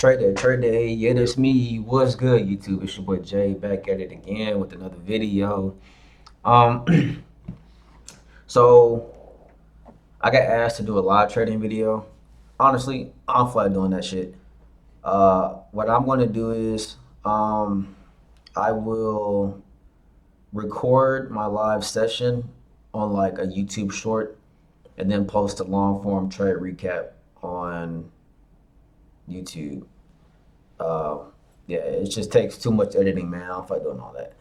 Trade day. Yeah, that's me. What's good, YouTube? It's your boy Jay back at it again with another video. Um, so I got asked to do a live trading video. Honestly, I don't feel like doing that shit. What I'm gonna do is, I will record my live session on like a YouTube short, and then post a long form trade recap on YouTube. Uh, yeah, it just takes too much editing, man. I don't feel like doing all that.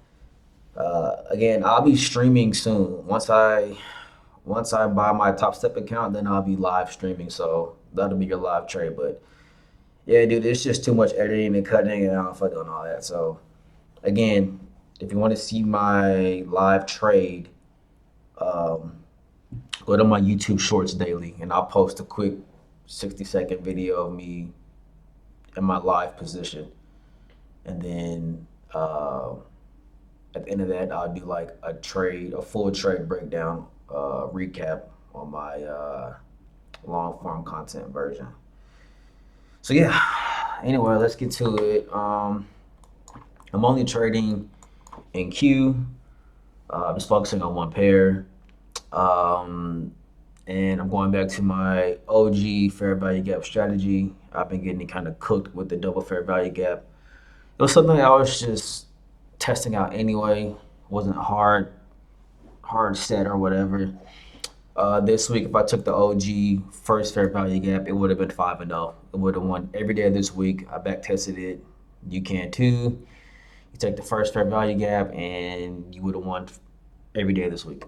Again, I'll be streaming soon. Once I buy my Top Step account, then I'll be live streaming. So that'll be your live trade. But yeah, dude, it's just too much editing and cutting, and I don't feel like doing all that. So again, if you want to see my live trade, um, go to my YouTube Shorts daily, and I'll post a quick 60-second video of me in my live position, and then. At the end of that, I'll do like a full trade breakdown, recap on my long form content version. So yeah. Anyway, let's get to it. I'm only trading in Q. Just focusing on one pair. Um, and I'm going back to my OG fair value gap strategy. I've been getting kind of cooked with the double fair value gap. It was something I was just testing out anyway. It wasn't hard set or whatever. This week, if I took the OG first fair value gap, it would have been 5-0. It would have won every day this week. I back tested it. You can too. You take the first fair value gap, and you would have won every day this week.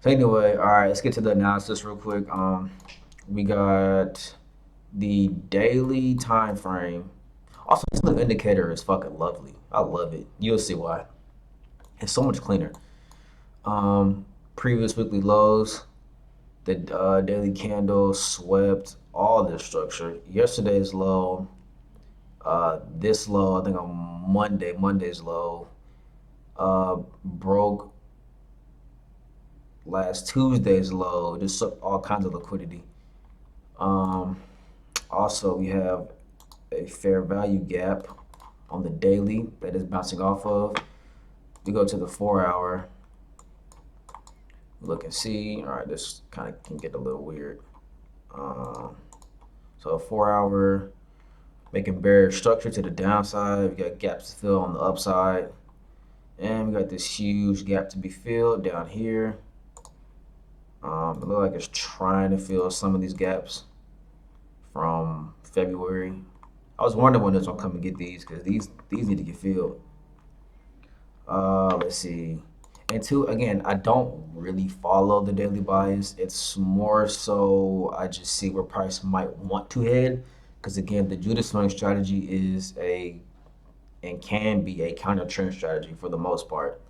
So anyway, all right, let's get to the analysis real quick. We got the daily time frame. Also, this little indicator is fucking lovely. I love it. You'll see why. It's so much cleaner. Previous weekly lows, the daily candle swept all this structure. Yesterday's low, this low, I think on Monday's low, broke last Tuesday's low, just sucked all kinds of liquidity. Um, Also, we have a fair value gap on the daily that is bouncing off of. We go to the 4 hour. Look and see. All right, this kind of can get a little weird. So 4 hour making bearish structure to the downside. We got gaps to fill on the upside, and we got this huge gap to be filled down here. It looks like it's trying to fill some of these gaps from February. I was wondering when it's gonna come and get these because these need to get filled. Let's see. And two, again, I don't really follow the daily bias. It's more so I just see where price might want to head. Because again, the Judas swing strategy is a and can be a counter trend strategy for the most part.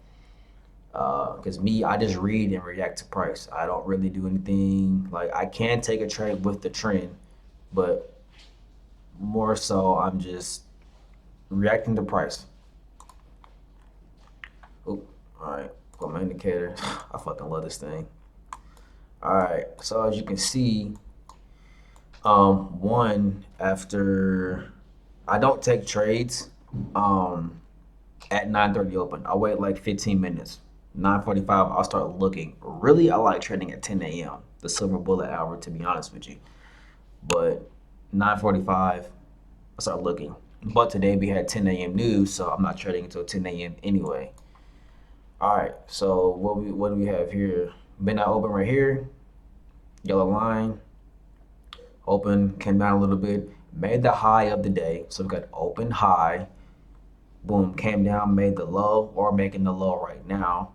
Because me, I just read and react to price. I don't really do anything. Like I can take a trade with the trend, but more so I'm just reacting to price. Oop, all right, got my indicator. I fucking love this thing. All right, so as you can see, one after I don't take trades at 9:30 open. I wait like 15 minutes. 9:45, I'll start looking. Really, I like trading at 10 a.m. the silver bullet hour, to be honest with you. But 9:45, I start looking. But today we had 10 a.m. news, so I'm not trading until 10 a.m. anyway. All right, so what do we have here? Midnight open right here, yellow line, open, came down a little bit, made the high of the day. So we got open high, boom, came down, made the low, or making the low right now.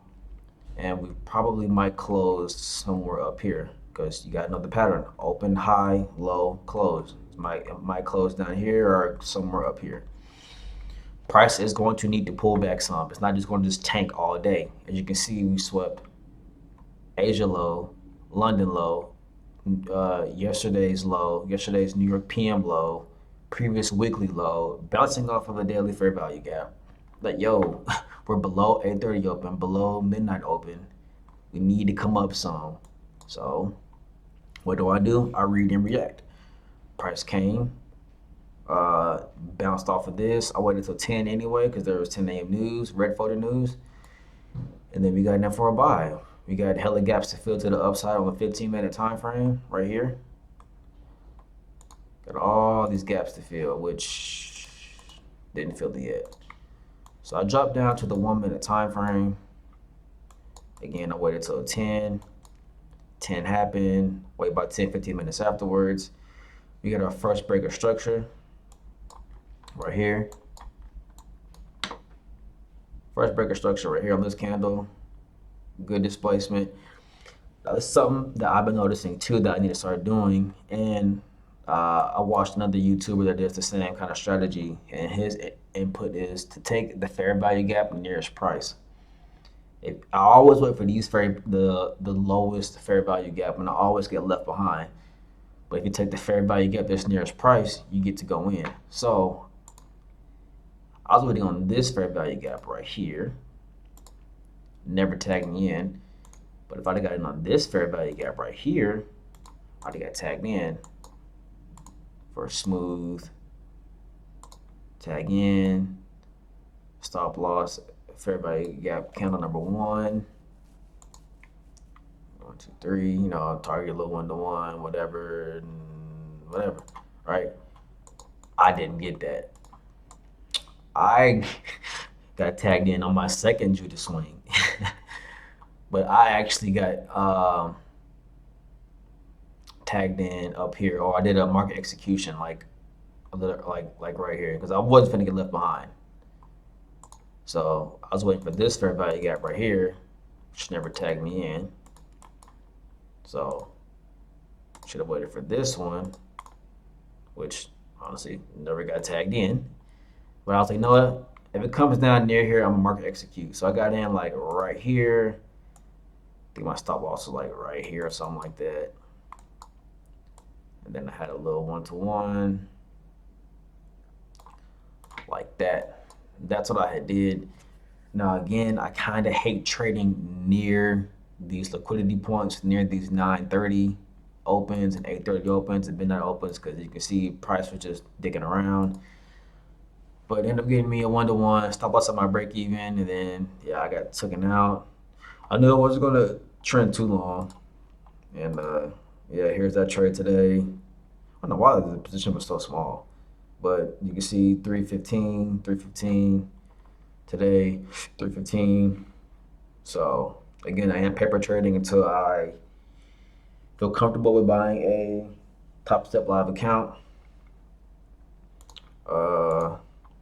And we probably might close somewhere up here because you got another pattern, open high, low, close. It might close down here or somewhere up here. Price is going to need to pull back some. It's not just going to just tank all day. As you can see, we swept Asia low, London low, yesterday's low, yesterday's New York PM low, previous weekly low, bouncing off of a daily fair value gap. Like, yo, we're below 8:30 open, below midnight open. We need to come up some. So, what do? I read and react. Price came, Bounced off of this. I waited till 10 anyway because there was 10 a.m. news, red folder news. And then we got in there for a buy. We got hella gaps to fill to the upside on the 15-minute time frame right here. Got all these gaps to fill, which didn't fill it yet. So I dropped down to the 1-minute time frame. Again, I waited till 10. 10 happened. Wait about 10, 15 minutes afterwards. We got our first breaker structure right here. First breaker structure right here on this candle. Good displacement. That's something that I've been noticing too that I need to start doing. And I watched another YouTuber that does the same kind of strategy, and his input is to take the fair value gap nearest price. I always wait for the lowest fair value gap, and I always get left behind. But if you take the fair value gap that's nearest price, you get to go in. So I was waiting on this fair value gap right here. Never tagged me in. But if I'd have got in on this fair value gap right here, I'd have got tagged in for a smooth tag in, stop loss, fair value gap candle number 1. 1, 2, 3, you know, target low 1-to-1, whatever, right? I didn't get that. I got tagged in on my second Judas swing. But I actually got tagged in up here, or I did a market execution like right here, because I wasn't gonna get left behind. So I was waiting for this fair value gap right here, which never tagged me in. So should have waited for this one, which honestly never got tagged in. But I was like, you know what? If it comes down near here, I'm gonna market execute. So I got in like right here. I think my stop loss was like right here or something like that. And then I had a little 1-to-1 like that. That's what I had did. Now again, I kind of hate trading near these liquidity points, near these 9:30 opens and 8:30 opens and midnight opens, because you can see price was just digging around. But it ended up getting me a 1-to-1, stop loss at my break even, and then yeah, I got taken out. I knew I wasn't gonna trend too long, and yeah, here's that trade today. I don't know why the position was so small, but you can see 315, 315 today, 315. So again, I am paper trading until I feel comfortable with buying a Top Step Live account.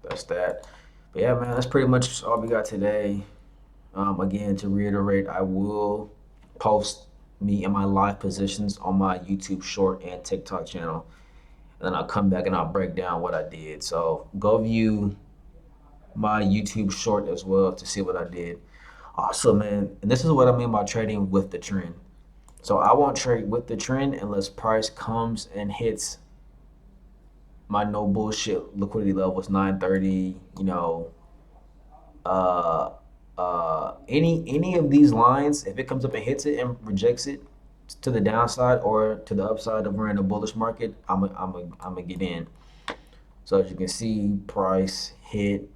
That's that. But yeah, man, that's pretty much all we got today. Again, to reiterate, I will post me and my live positions on my YouTube short and TikTok channel. And then I'll come back and I'll break down what I did. So go view my YouTube short as well to see what I did. Also, man, and this is what I mean by trading with the trend. So I won't trade with the trend unless price comes and hits my no bullshit liquidity levels, 9:30, you know, any of these lines, if it comes up and hits it and rejects it to the downside or to the upside of we're in a bullish market, I'm a get in. So as you can see, price hit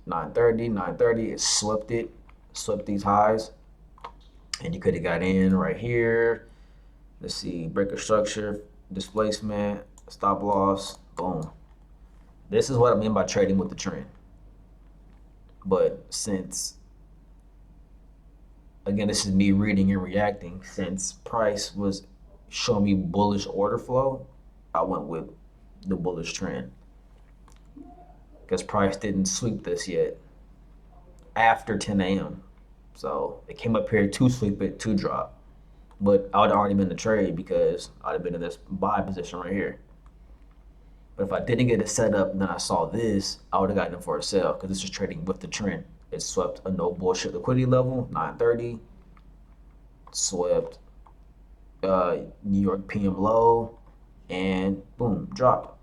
9:30, it swept these highs, and you could have got in right here. Let's see, breaker structure, displacement, stop loss, boom. This is what I mean by trading with the trend. But since, again, this is me reading and reacting, since price was showing me bullish order flow, I went with the bullish trend. Because price didn't sweep this yet after 10 a.m. So it came up here to sweep it, to drop. But I would have already been in the trade because I'd have been in this buy position right here. But if I didn't get it set up and then I saw this, I would have gotten it for a sell because this is trading with the trend. It swept a no bullshit liquidity level, 9:30. Swept New York PM low, and boom, dropped.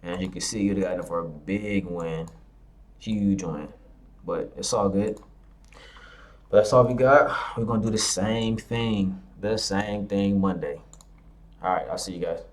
And as you can see, you'd have gotten it for a big win, huge win. But it's all good. But that's all we got. We're gonna do the same thing Monday. All right, I'll see you guys.